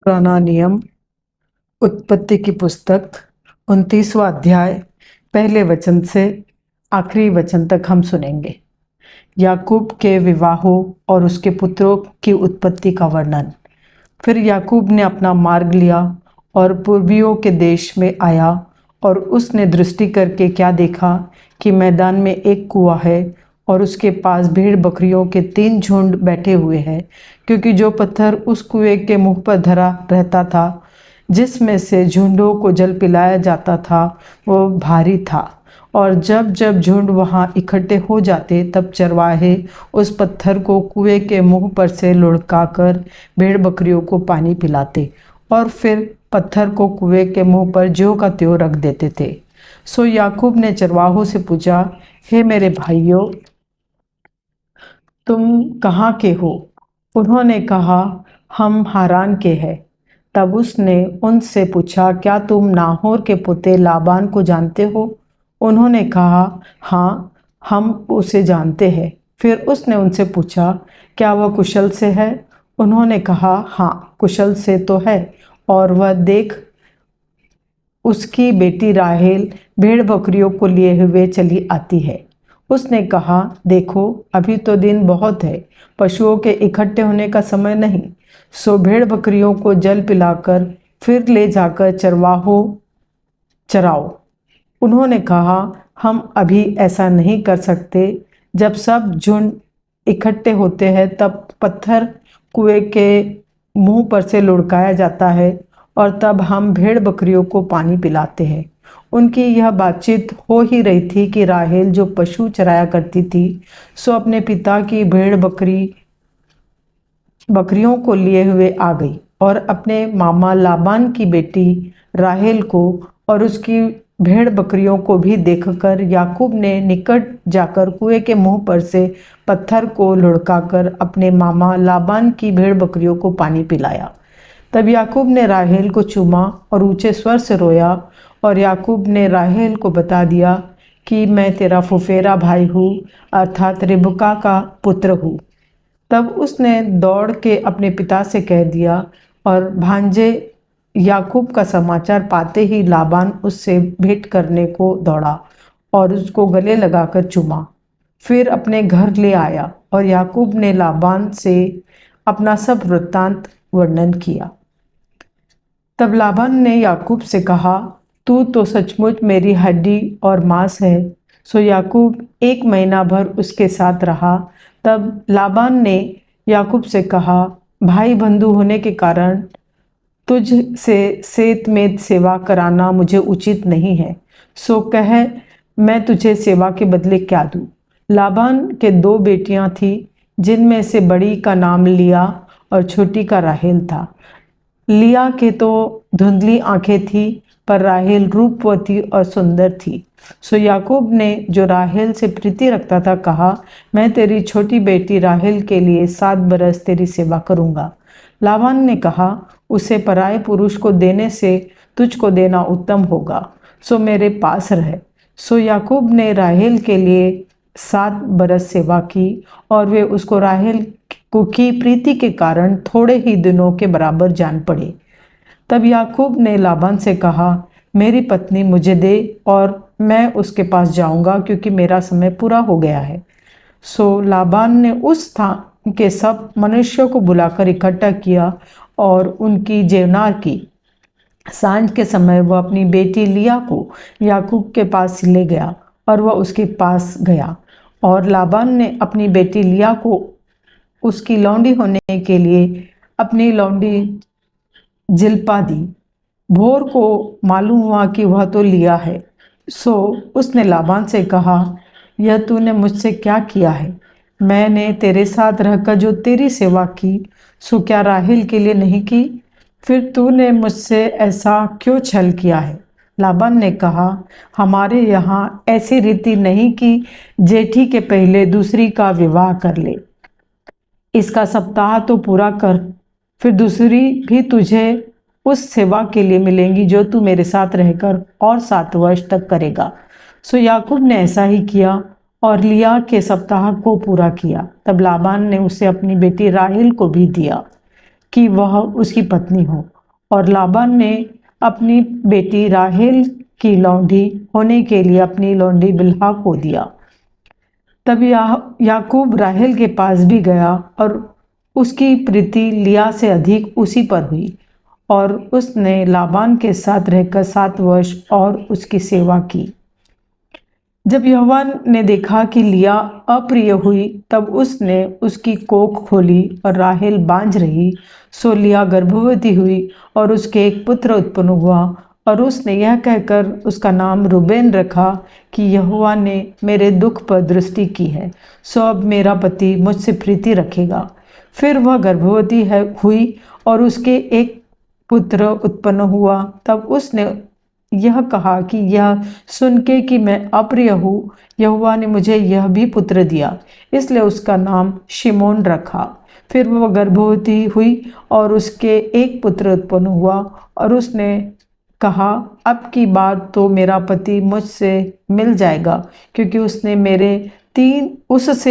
पुराना नियम उत्पत्ति की पुस्तक 29वां अध्याय पहले वचन से आखिरी वचन तक हम सुनेंगे। याकूब के विवाहों और उसके पुत्रों की उत्पत्ति का वर्णन। फिर याकूब ने अपना मार्ग लिया और पूर्वियों के देश में आया, और उसने दृष्टि करके क्या देखा कि मैदान में एक कुआं है और उसके पास भेड़ बकरियों के 3 झुंड बैठे हुए हैं, क्योंकि जो पत्थर उस कुएं के मुंह पर धरा रहता था, जिसमें से झुंडों को जल पिलाया जाता था, वो भारी था। और जब जब झुंड वहाँ इकट्ठे हो जाते, तब चरवाहे उस पत्थर को कुएं के मुंह पर से लुढ़काकर भेड़ बकरियों को पानी पिलाते, और फिर पत्थर को कुएं के मुंह पर ज्यों का त्यों रख देते थे। सो याकूब ने चरवाहों से पूछा, हे मेरे भाइयों, तुम कहाँ के हो? उन्होंने कहा, हम हारान के हैं। तब उसने उनसे पूछा, क्या तुम नाहोर के पुत्र लाबान को जानते हो? उन्होंने कहा, हाँ, हम उसे जानते हैं। फिर उसने उनसे पूछा, क्या वह कुशल से है? उन्होंने कहा, हाँ, कुशल से तो है। और वह देख, उसकी बेटी राहेल भेड़ बकरियों को लिए हुए चली आती है। उसने कहा, देखो, अभी तो दिन बहुत है, पशुओं के इकट्ठे होने का समय नहीं। सो भेड़ बकरियों को जल पिलाकर फिर ले जाकर चरवाहों चराओ। उन्होंने कहा, हम अभी ऐसा नहीं कर सकते। जब सब झुंड इकट्ठे होते हैं, तब पत्थर कुएं के मुंह पर से लुढ़काया जाता है, और तब हम भेड़ बकरियों को पानी पिलाते हैं। उनकी यह बातचीत हो ही रही थी कि राहेल, जो पशु चराया करती थी, सो अपने पिता की भेड़ बकरियों को लिए हुए आ गई, और अपने मामा लाबान की बेटी राहेल को और उसकी भेड़ बकरियों को भी देखकर याकूब ने निकट जाकर कुएं के मुंह पर से पत्थर को लुढ़काकर अपने मामा लाबान की भेड़ बकरियों को पानी पिलाया। तब याकूब ने राहेल को चूमा और ऊंचे स्वर से रोया, और याकूब ने राहेल को बता दिया कि मैं तेरा फुफेरा भाई हूँ, अर्थात रिबका का पुत्र हूँ। तब उसने दौड़ के अपने पिता से कह दिया, और भांजे याकूब का समाचार पाते ही लाबान उससे भेंट करने को दौड़ा और उसको गले लगाकर चूमा। फिर अपने घर ले आया, और याकूब ने लाबान से अपना सब वृत्तांत वर्णन किया। तब लाबान ने याकूब से कहा, तू तो सचमुच मेरी हड्डी और मांस है। सो याकूब 1 महीना भर उसके साथ रहा। तब लाबान ने याकूब से कहा, भाई बंधु होने के कारण तुझ से सेत में सेवा कराना मुझे उचित नहीं है। सो कह, मैं तुझे सेवा के बदले क्या दूँ? लाबान के 2 बेटियां थीं, जिनमें से बड़ी का नाम लिया और छोटी का राहेल था। लिया के तो धुंधली आंखें थी, पर राहेल रूपवती और सुंदर थी। सो याकूब ने, जो राहेल से प्रीति रखता था, कहा, मैं तेरी छोटी बेटी राहेल के लिए 7 बरस तेरी सेवा करूंगा। लाबान ने कहा, उसे पराये पुरुष को देने से तुझको देना उत्तम होगा, सो मेरे पास रह। सो याकूब ने राहेल के लिए 7 बरस सेवा की, और वे उसको राहेल को की प्रीति के कारण थोड़े ही दिनों के बराबर जान पड़े। तब याकूब ने लाबान से कहा, मेरी पत्नी मुझे दे और मैं उसके पास जाऊंगा, क्योंकि मेरा समय पूरा हो गया है। सो लाबान ने उस स्थान के सब मनुष्यों को बुलाकर इकट्ठा किया और उनकी जेवनार की। सांझ के समय वह अपनी बेटी लिया को याकूब के पास ले गया, और वह उसके पास गया, और लाबान ने अपनी बेटी लिया को उसकी लौंडी होने के लिए अपनी लौंडी जिल्पा दी। भोर को मालूम हुआ कि वह तो लिया है। सो उसने लाबान से कहा, यह तूने मुझसे क्या किया है? मैंने तेरे साथ रहकर जो तेरी सेवा की, सो क्या राहेल के लिए नहीं की? फिर तूने मुझसे ऐसा क्यों छल किया है? लाबान ने कहा, हमारे यहाँ ऐसी रीति नहीं कि जेठी के पहले दूसरी का विवाह कर ले। इसका सप्ताह तो पूरा कर, फिर दूसरी भी तुझे उस सेवा के लिए मिलेंगी जो तू मेरे साथ रहकर और 7 वर्ष तक करेगा। सो याकूब ने ऐसा ही किया और लिया के सप्ताह को पूरा किया। तब लाबान ने उसे अपनी बेटी राहेल को भी दिया। कि वह उसकी पत्नी हो। और लाबान ने अपनी बेटी राहेल की लौंडी होने के लिए अपनी लौंडी बिल्हा को दिया। तब याकूब राहेल के पास भी गया और उसकी प्रीति लिया से अधिक उसी पर हुई, और उसने लाबान के साथ रहकर 7 वर्ष और उसकी सेवा की। जब यहोवा ने देखा कि लिया अप्रिय हुई, तब उसने उसकी कोख खोली और राहेल बांझ रही। सो लिया गर्भवती हुई और उसके एक पुत्र उत्पन्न हुआ, और उसने यह कहकर उसका नाम रूबेन रखा कि यहोवा ने मेरे दुख पर दृष्टि की है, सो अब मेरा पति मुझसे प्रीति रखेगा। फिर वह गर्भवती हुई और उसके एक पुत्र उत्पन्न हुआ। तब उसने यह कहा कि यह सुन के कि मैं अप्रिय हूँ, यहोवा ने मुझे यह भी पुत्र दिया, इसलिए उसका नाम शिमोन रखा। फिर वह गर्भवती हुई और उसके एक पुत्र उत्पन्न हुआ, और उसने कहा, अब की बार तो मेरा पति मुझसे मिल जाएगा, क्योंकि उससे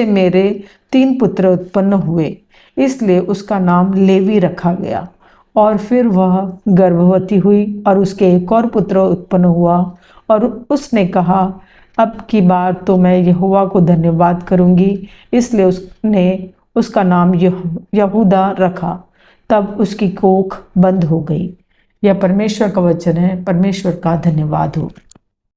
मेरे 3 पुत्र उत्पन्न हुए। इसलिए उसका नाम लेवी रखा गया। और फिर वह गर्भवती हुई और उसके एक और पुत्र उत्पन्न हुआ, और उसने कहा, अब की बार तो मैं यहोवा को धन्यवाद करूंगी। इसलिए उसने उसका नाम यहूदा रखा। तब उसकी कोख बंद हो गई। यह परमेश्वर का वचन है। परमेश्वर का धन्यवाद हो।